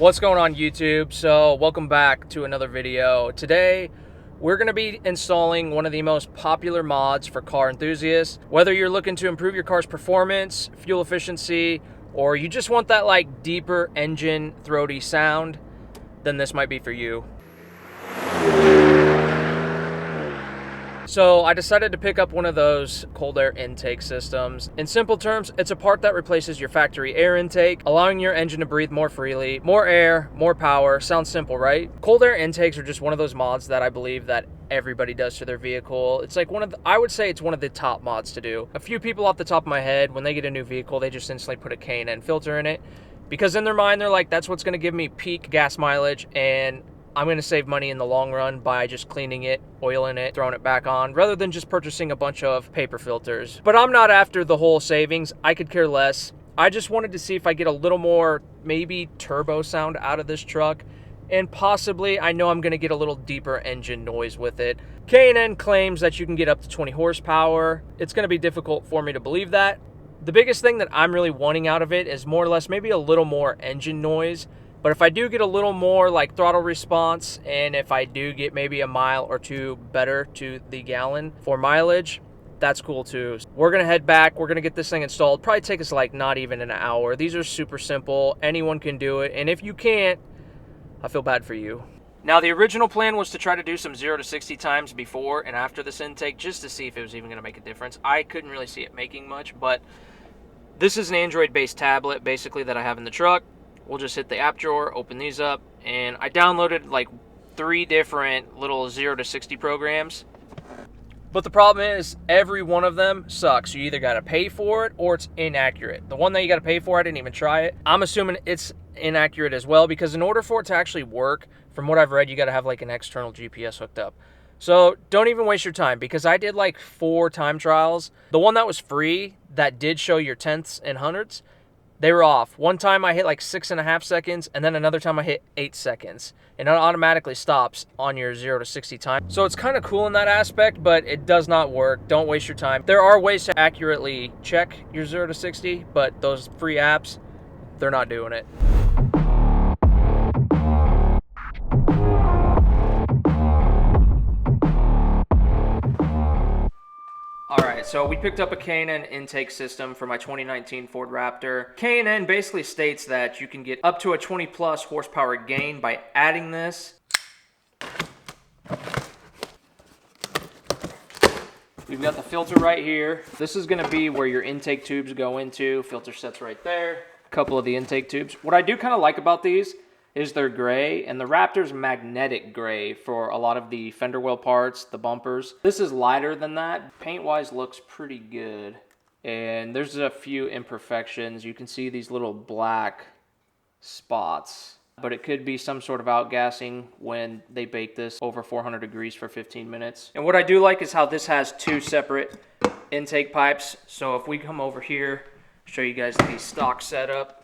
What's going on YouTube? So welcome back to another video. Today we're going to be installing one of the most popular mods for car enthusiasts. Whether you're looking to improve your car's performance, fuel efficiency, or you just want that like deeper engine throaty sound, then this might be for you. So I decided to pick up one of those cold air intake systems. In simple terms, it's a part that replaces your factory air intake, allowing your engine to breathe more freely, more air, more power. Sounds simple, right? Cold air intakes are just one of those mods that I believe that everybody does to their vehicle. It's like I would say it's one of the top mods to do. A few people off the top of my head, when they get a new vehicle, they just instantly put a Canan filter in it. Because in their mind, they're like, that's what's gonna give me peak gas mileage, and I'm going to save money in the long run by just cleaning it, oiling it, throwing it back on, rather than just purchasing a bunch of paper filters. But I'm not after the whole savings. I could care less. I just wanted to see if I get a little more, maybe turbo sound out of this truck. And possibly, I know I'm going to get a little deeper engine noise with it. Canan claims that you can get up to 20 horsepower. It's going to be difficult for me to believe that. The biggest thing that I'm really wanting out of it is more or less maybe a little more engine noise. But if I do get a little more like throttle response, and if I do get maybe a mile or two better to the gallon for mileage, that's cool too. We're gonna head back, we're gonna get this thing installed. Probably take us like not even an hour. These are super simple, anyone can do it. And if you can't, I feel bad for you. Now the original plan was to try to do some 0 to 60 times before and after this intake, just to see if it was even gonna make a difference. I couldn't really see it making much, but this is an Android-based tablet basically that I have in the truck. We'll just hit the app drawer, open these up, and I downloaded like 3 different little 0 to 60 programs. But the problem is, every one of them sucks. You either got to pay for it or it's inaccurate. The one that you got to pay for, I didn't even try it. I'm assuming it's inaccurate as well, because in order for it to actually work, from what I've read, you got to have like an external GPS hooked up. So don't even waste your time, because I did like 4 time trials. The one that was free, that did show your tenths and hundredths, they were off. One time I hit like 6.5 seconds, and then another time I hit 8 seconds. And it automatically stops on your 0 to 60 time. So it's kind of cool in that aspect, but it does not work. Don't waste your time. There are ways to accurately check your 0 to 60, but those free apps, they're not doing it. Alright, so we picked up a Canan intake system for my 2019 Ford Raptor. Canan basically states that you can get up to a 20 plus horsepower gain by adding this. We've got the filter right here. This is going to be where your intake tubes go into. Filter sets right there. A couple of the intake tubes. What I do kind of like about these is they're gray, and the Raptor's magnetic gray for a lot of the fender well parts, the bumpers. This is lighter than that. Paint-wise looks pretty good, and there's a few imperfections. You can see these little black spots, but it could be some sort of outgassing when they bake this over 400 degrees for 15 minutes. And what I do like is how this has 2 separate intake pipes. So if we come over here, show you guys the stock setup.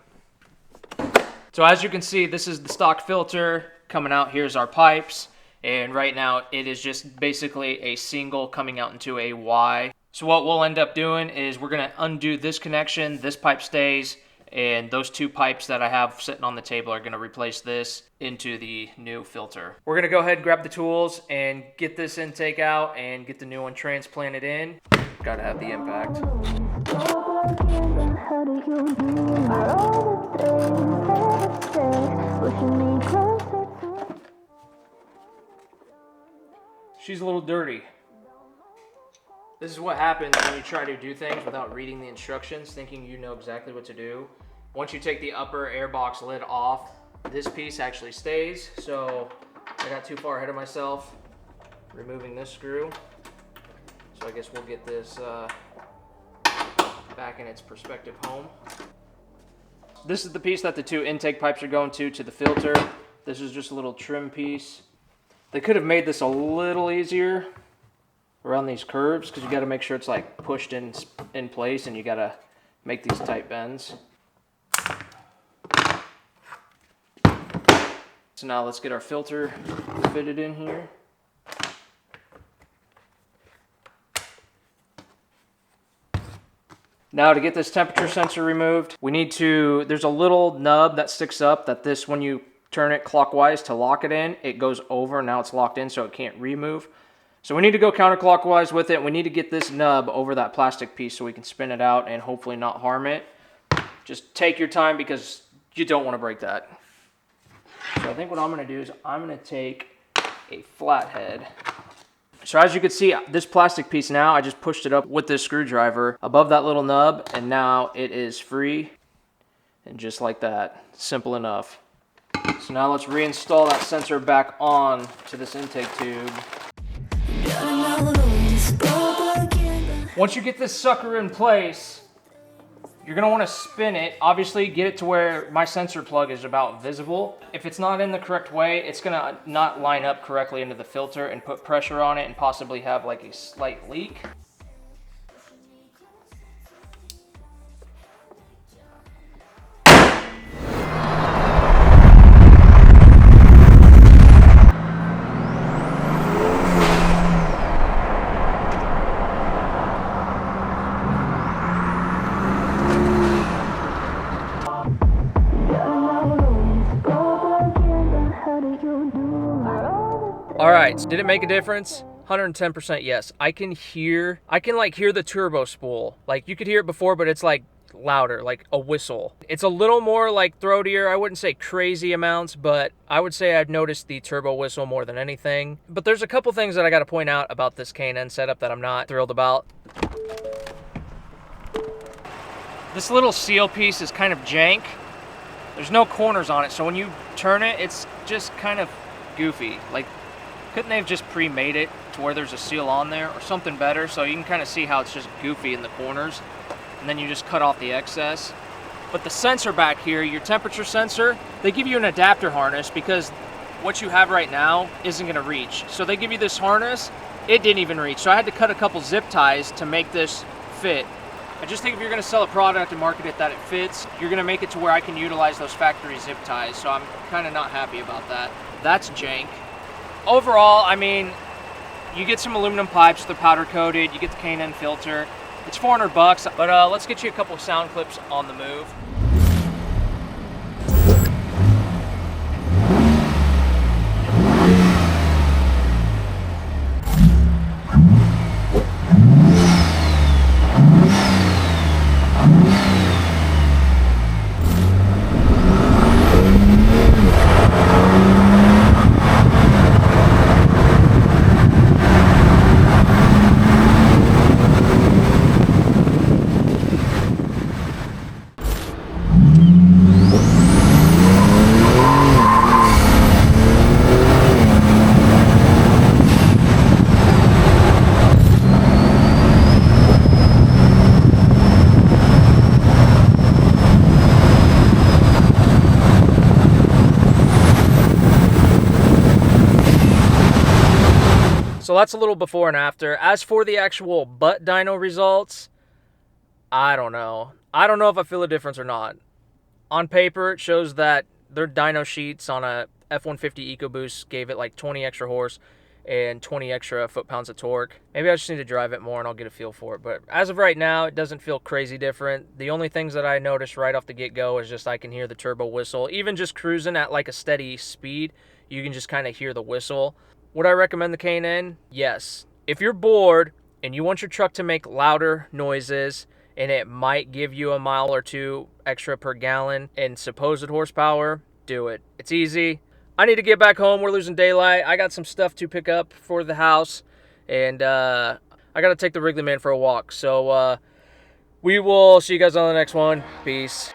So as you can see, this is the stock filter coming out. Here's our pipes. And right now it is just basically a single coming out into a Y. So what we'll end up doing is we're going to undo this connection. This pipe stays. And those 2 pipes that I have sitting on the table are going to replace this into the new filter. We're going to go ahead and grab the tools and get this intake out and get the new one transplanted in. Got to have the impact. She's a little dirty. This is what happens when you try to do things without reading the instructions, thinking you know exactly what to do. Once you take the upper air box lid off, this piece actually stays. So I got too far ahead of myself removing this screw. So I guess we'll get this back in its perspective home. This is the piece that the 2 intake pipes are going to the filter. This is just a little trim piece. They could have made this a little easier around these curves, because you got to make sure it's like pushed in place, and you got to make these tight bends. So now let's get our filter fitted in here. Now to get this temperature sensor removed, we need to, there's a little nub that sticks up that this, when you turn it clockwise to lock it in, it goes over. Now it's locked in so it can't remove. So we need to go counterclockwise with it. We need to get this nub over that plastic piece so we can spin it out and hopefully not harm it. Just take your time because you don't want to break that. So I think what I'm going to do is I'm going to take a flathead. So as you can see, this plastic piece now, I just pushed it up with this screwdriver above that little nub, and now it is free. And just like that, simple enough. So now let's reinstall that sensor back on to this intake tube. Once you get this sucker in place, you're going to want to spin it. Obviously, get it to where my sensor plug is about visible. If it's not in the correct way, it's going to not line up correctly into the filter and put pressure on it and possibly have like a slight leak. All right, did it make a difference? 110% yes. I can like hear the turbo spool. Like you could hear it before, but it's like louder, like a whistle. It's a little more like throatier. I wouldn't say crazy amounts, but I would say I've noticed the turbo whistle more than anything. But there's a couple things that I got to point out about this Canan setup that I'm not thrilled about. This little seal piece is kind of jank. There's no corners on it, so when you turn it, it's just kind of goofy. Like, couldn't they have just pre-made it to where there's a seal on there or something better, so you can kind of see how it's just goofy in the corners, and then you just cut off the excess. But the sensor back here, your temperature sensor, they give you an adapter harness because what you have right now isn't going to reach. So they give you this harness, it didn't even reach. So I had to cut a couple zip ties to make this fit. I just think if you're going to sell a product and market it that it fits, you're going to make it to where I can utilize those factory zip ties. So I'm kind of not happy about that. That's jank. Overall, I mean, you get some aluminum pipes, they're powder coated, you get the Canan filter. It's $400, but let's get you a couple of sound clips on the move. So that's a little before and after. As for the actual butt dyno results, I don't know. I don't know if I feel a difference or not. On paper, it shows that their dyno sheets on a F-150 EcoBoost gave it like 20 extra horse and 20 extra foot-pounds of torque. Maybe I just need to drive it more and I'll get a feel for it. But as of right now, it doesn't feel crazy different. The only things that I noticed right off the get-go is just I can hear the turbo whistle. Even just cruising at like a steady speed, you can just kind of hear the whistle. Would I recommend the Canan? Yes. If you're bored and you want your truck to make louder noises and it might give you a mile or two extra per gallon in supposed horsepower, do it. It's easy. I need to get back home. We're losing daylight. I got some stuff to pick up for the house, and I got to take the Wrigley Man for a walk. So we will see you guys on the next one. Peace.